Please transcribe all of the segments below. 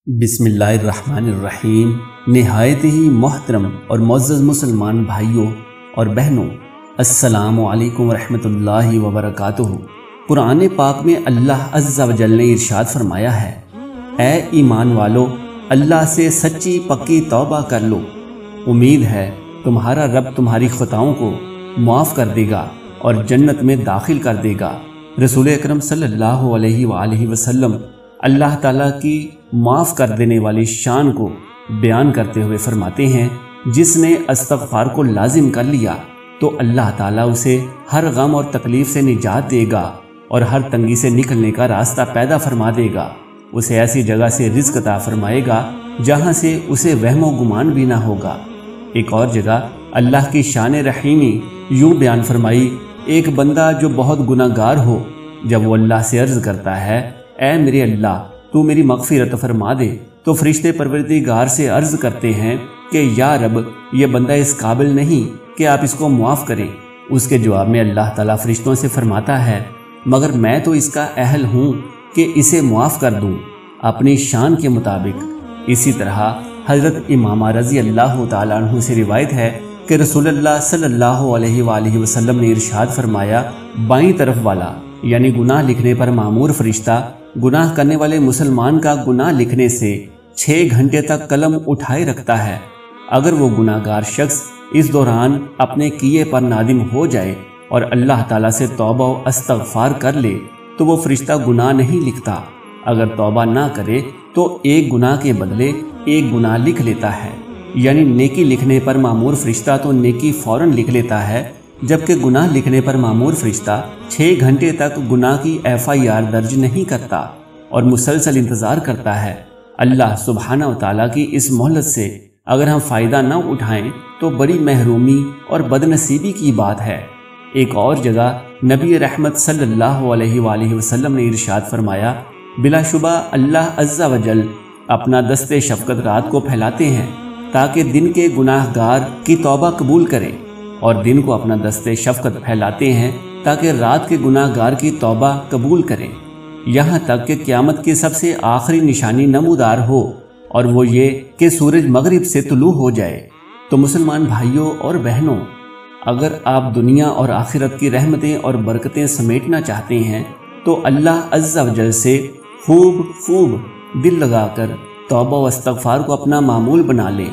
بسم اللہ الرحمن الرحیم۔ نہایت ہی محترم اور معزز مسلمان بھائیوں اور بہنوں، السلام علیکم ورحمۃ اللہ وبرکاتہ۔ قرآن پاک میں اللہ عز و جل نے ارشاد فرمایا ہے، اے ایمان والو، اللہ سے سچی پکی توبہ کر لو، امید ہے تمہارا رب تمہاری خطاؤں کو معاف کر دے گا اور جنت میں داخل کر دے گا۔ رسول اکرم صلی اللہ علیہ وآلہ وسلم اللہ تعالیٰ کی معاف کر دینے والی شان کو بیان کرتے ہوئے فرماتے ہیں، جس نے استغفار کو لازم کر لیا تو اللہ تعالیٰ اسے ہر غم اور تکلیف سے نجات دے گا اور ہر تنگی سے نکلنے کا راستہ پیدا فرما دے گا، اسے ایسی جگہ سے رزق عطا فرمائے گا جہاں سے اسے وہم و گمان بھی نہ ہوگا۔ ایک اور جگہ اللہ کی شان رحیمی یوں بیان فرمائی، ایک بندہ جو بہت گناہ گار ہو، جب وہ اللہ سے عرض کرتا ہے، اے میرے اللہ تو میری مغفرت فرما دے، تو فرشتے پروردگار سے عرض کرتے ہیں کہ یا رب، یہ بندہ اس قابل نہیں کہ آپ اس کو معاف کریں۔ اس کے جواب میں اللہ تعالیٰ فرشتوں سے فرماتا ہے، مگر میں تو اس کا اہل ہوں کہ اسے معاف کر دوں اپنی شان کے مطابق۔ اسی طرح حضرت امامہ رضی اللہ تعالیٰ عنہ سے روایت ہے کہ رسول اللہ صلی اللہ علیہ وآلہ وسلم نے ارشاد فرمایا، بائیں طرف والا یعنی گناہ لکھنے پر مامور فرشتہ گناہ کرنے والے مسلمان کا گناہ لکھنے سے 6 گھنٹے تک قلم اٹھائے رکھتا ہے۔ اگر وہ گناہ گار شخص اس دوران اپنے کیے پر نادم ہو جائے اور اللہ تعالیٰ سے توبہ و استغفار کر لے تو وہ فرشتہ گناہ نہیں لکھتا، اگر توبہ نہ کرے تو ایک گناہ کے بدلے ایک گناہ لکھ لیتا ہے، یعنی نیکی لکھنے پر مامور فرشتہ تو نیکی فوراً لکھ لیتا ہے، جبکہ گناہ لکھنے پر مامور فرشتہ 6 گھنٹے تک گناہ کی FIR درج نہیں کرتا اور مسلسل انتظار کرتا ہے۔ اللہ سبحانہ و تعالیٰ کی اس مہلت سے اگر ہم فائدہ نہ اٹھائیں تو بڑی محرومی اور بدنصیبی کی بات ہے۔ ایک اور جگہ نبی رحمت صلی اللہ علیہ وآلہ وسلم نے ارشاد فرمایا، بلا شبہ اللہ عز و جل اپنا دست شفقت رات کو پھیلاتے ہیں تاکہ دن کے گناہ گار کی توبہ قبول کرے، اور دن کو اپنا دست شفقت پھیلاتے ہیں تاکہ رات کے گناہ گار کی توبہ قبول کریں، یہاں تک کہ قیامت کی سب سے آخری نشانی نمودار ہو، اور وہ یہ کہ سورج مغرب سے طلوع ہو جائے۔ تو مسلمان بھائیوں اور بہنوں، اگر آپ دنیا اور آخرت کی رحمتیں اور برکتیں سمیٹنا چاہتے ہیں تو اللہ عز و جل سے خوب دل لگا کر توبہ و استغفار کو اپنا معمول بنا لیں،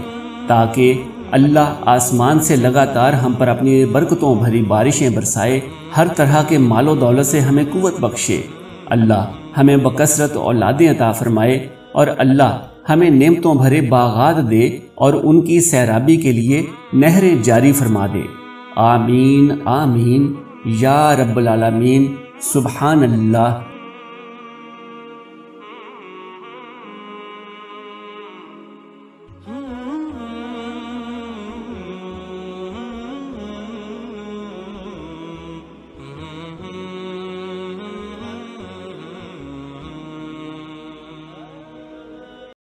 تاکہ اللہ آسمان سے لگاتار ہم پر اپنی برکتوں بھری بارشیں برسائے، ہر طرح کے مال و دولت سے ہمیں قوت بخشے، اللہ ہمیں بکثرت اولادیں عطا فرمائے، اور اللہ ہمیں نعمتوں بھرے باغات دے اور ان کی سیرابی کے لیے نہریں جاری فرما دے۔ آمین آمین یا رب العالمین۔ سبحان اللہ